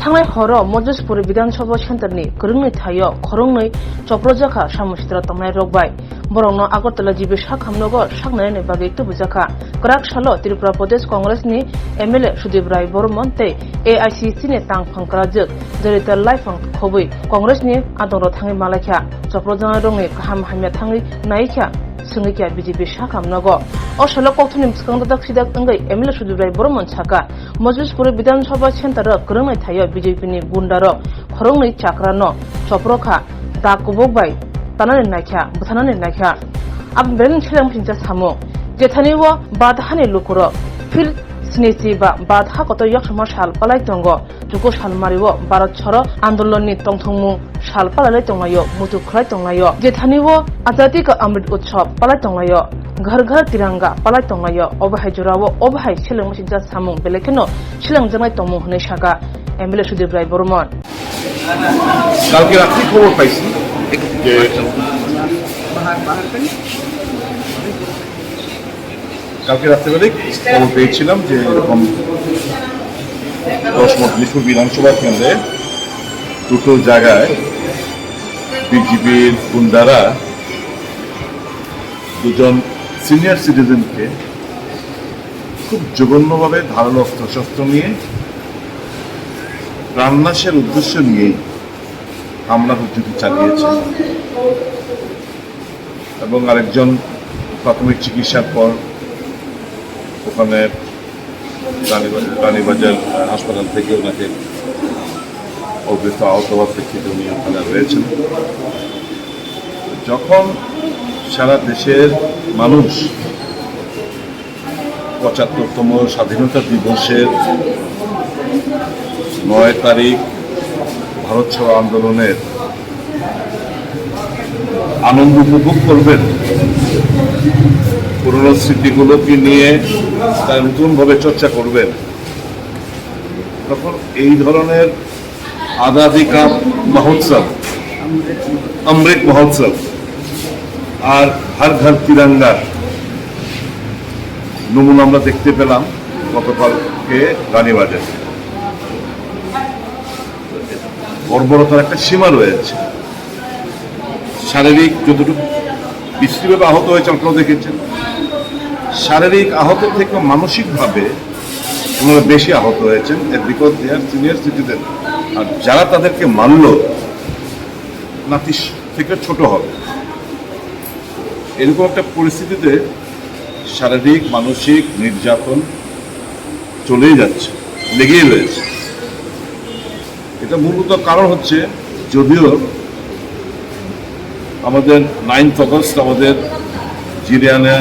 थांनाय हर मजलिसपुर विधानसभा सेन्टारनि गोरोंनि थायो खरंनै चप्रजाखा सामुसिद्रा तंनाय रगबाय बरंनो आगरतला जिबि साखामनगो साखनायनि बागै तुबुजाखा क्राक सालो त्रिपुरा प्रदेश कांग्रेसनि एमएलए सुदीप राय बर्मन ते एआईसीसी नि तां फंक्राजक जरिता लाइफां खबै कांग्रेसनि आदर थाङै मालायखा चप्रजाना रंनि गाहाम हामिया थाङै नायखा संगिखा बीजेपी साखामनगो असल कथुनि सिखांदा सिदाक अंगै एमएलए सुदीप राय बर्मन साका मजलिसपुर विधानसभा सेन्टार गोरोंनाय थायो बीजेपी नि गुन्डार खरंनै चाक्रानो चप्रखा दाकुबबाय तानानै नायखा बुथानानै नायखा अब बेन छेलां फिनजा सामु जेथानिवो बाधानि लुकुर फिल स्निसि बा बाधा कत यक्षमा साल पालाय दंगो जुको सालमारिवो भारत छर आन्दोलननि तंथंमु साल पालाय दंगायो मुतु खलाय दंगायो जेथानिवो आजादी का अमृत उत्सव पालाय दंगायो घर घर तिरंगा पालाय दंगायो अबहाय जरावो अबहाय छेलां फिनजा सामु बेलेखेनो छेलां जनाय तमु हनै सागा एमएलए सुदीप राय बर्मन কালকে রাত্রি খবর পাইছি যে কালকে রাত্রিবেলায় খবর পেয়েছিলাম যে এরকম 10 মজলিসপুর বিধানসভা কেন্দ্রে দুটো জায়গায় বিজেপির গুন্ডারা দুজন সিনিয়র সিটিজেনকে খুব জঘন্যভাবে ধারালো অস্ত্রশস্ত্র নিয়ে প্রাণনাশের উদ্দেশ্য নিয়েই হামলা হুমকি চালিয়েছে এবং আরেকজন প্রাথমিক চিকিৎসার পর ওখানে রানীবাজার হাসপাতাল থেকে ওনাকে অবস্থ আহত প্রেক্ষিতে উনি ওখানে রয়েছেন। যখন সারা দেশের মানুষ ৭৫তম স্বাধীনতা দিবসের ৯ তারিখ ভারত ছাড়ো আন্দোলনের আনন্দ উপভোগ করবেন, পুরনো স্মৃতিগুলোকে নিয়ে তার নতুনভাবে চর্চা করবেন, তখন এই ধরনের আজাদি কা মহোৎসব, অমৃত মহোৎসব আর হর ঘর তিরঙ্গা নমুনা আমরা দেখতে পেলাম গতকালকে রানীবাজারে। বর্বরতার একটা সীমা রয়েছে। শারীরিক যতটুকু বিশ্রীভাবে আহত হয়েছে আপনারা দেখেছেন, শারীরিক আহত থেকে মানসিকভাবে ওনারা বেশি আহত হয়েছেন, because they are senior citizen. আর যারা তাদেরকে মানল নাতি থেকে ছোট হবে, এরকম একটা পরিস্থিতিতে শারীরিক মানসিক নির্যাতন চলেই যাচ্ছে, লেগেই রয়েছে। এটা মূলত কারণ হচ্ছে, যদিও আমাদের 9 আগস্ট আমাদের জিরিয়ানা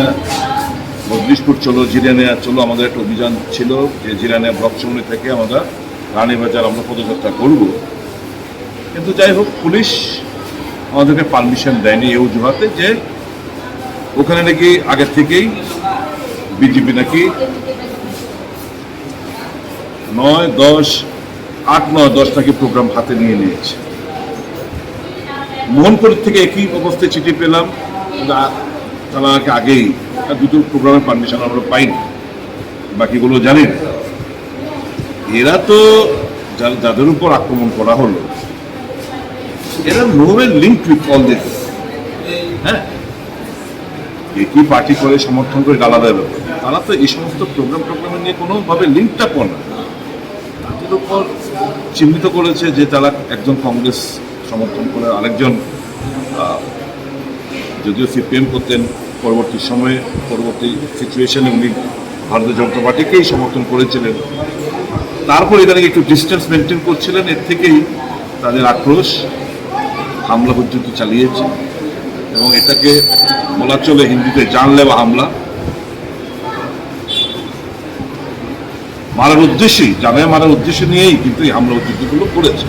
মজলিসপুর চলো, জিরিয়ানা চলো আমাদের একটা অভিযান ছিল যে জিরিয়ানা ব্লক চৌমনি থেকে আমরা রানীবাজার আমরা পদযাত্রা করব, কিন্তু যাই হোক পুলিশ আমাদেরকে পারমিশন দেয়নি এই অজুহাতে যে ওখানে নাকি আগের থেকেই বিজেপি নাকি 9, 10, 8, 9, 10 নাকি প্রোগ্রাম হাতে নিয়ে নিয়েছে। মোহনপুর থেকে একই অবস্থায় চিঠি পেলাম, তারা আগেই দুটো প্রোগ্রামের পারমিশন আমরা পাইনি, বাকিগুলো জানি না। এরা তো যাদের উপর আক্রমণ করা হলো এরা novel link with all this, হ্যাঁ, একই পার্টি করে সমর্থন করে গালা দেবে, তারা তো এই সমস্ত প্রোগ্রামে নিয়ে কোনোভাবে লিঙ্কটা করে না। তাদের উপর চিহ্নিত করেছে যে তারা একজন কংগ্রেস সমর্থন করে, আরেকজন যদিও সিপিএম করতেন, পরবর্তী সময়ে পরবর্তী সিচুয়েশনে উনি ভারতীয় জনতা পার্টিকেই সমর্থন করেছিলেন। তারপর এখানে একটু ডিস্টেন্স মেনটেন করছিলেন, এর থেকেই তাদের আক্রোশ হামলা পর্যন্ত চালিয়েছে এবং এটাকে বলা চলে হিন্দিতে জানলেওয়া হামলা। মারার উদ্দেশ্যেই, জানে মারার উদ্দেশ্য নিয়েই কিন্তু এই হামলা উদ্যোগগুলো করেছে।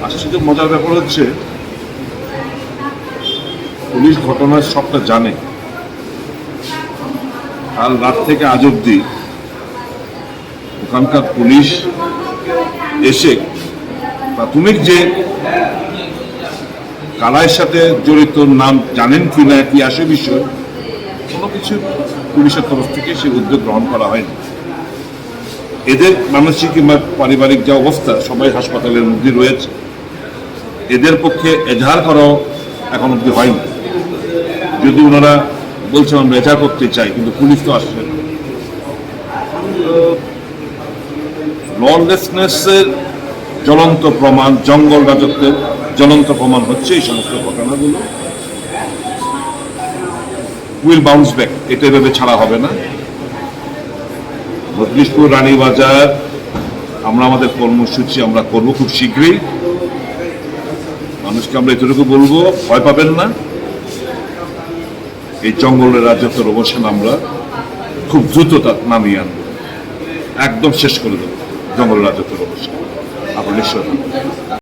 আশ্চর্য মজার ব্যাপার হচ্ছে পুলিশ ঘটনার সবটা জানে। কাল রাত থেকে আজ অব্দি ওখানকার পুলিশ এসে প্রাথমিক যে কালায়ের সাথে জড়িত নাম জানেন কিনা, কি আসে বিষয়, কোনো কিছু পুলিশের তরফ থেকে সে উদ্যোগ গ্রহণ করা হয়নি। এদের মানসিক কিংবা পারিবারিক যে অবস্থা, সবাই হাসপাতালের মধ্যে রয়েছে, এদের পক্ষে এজাহার করাও এখন অব্দি হয়নি। যদি ওনারা বলছেন আমরা এজাহার করতে চাই, কিন্তু পুলিশ তো আসছে না। ললেসনেসের জ্বলন্ত প্রমাণ, জঙ্গল রাজত্বের জ্বলন্ত প্রমাণ হচ্ছে এই সমস্ত ঘটনাগুলো। উইল বাউন্স ব্যাক, এটা এভাবে ছাড়া হবে না। মজলিশপুর, রানীবাজার, আমরা আমাদের কর্মসূচি আমরা করব খুব শীঘ্রই। মানুষকে আমরা এতটুকু বলবো, ভয় পাবেন না। এই জঙ্গলের রাজত্বের অবসান আমরা খুব দ্রুত নামিয়ে আনবো, একদম শেষ করে দেবো জঙ্গলের রাজত্বের অবসান। আপনার নিশ্চয়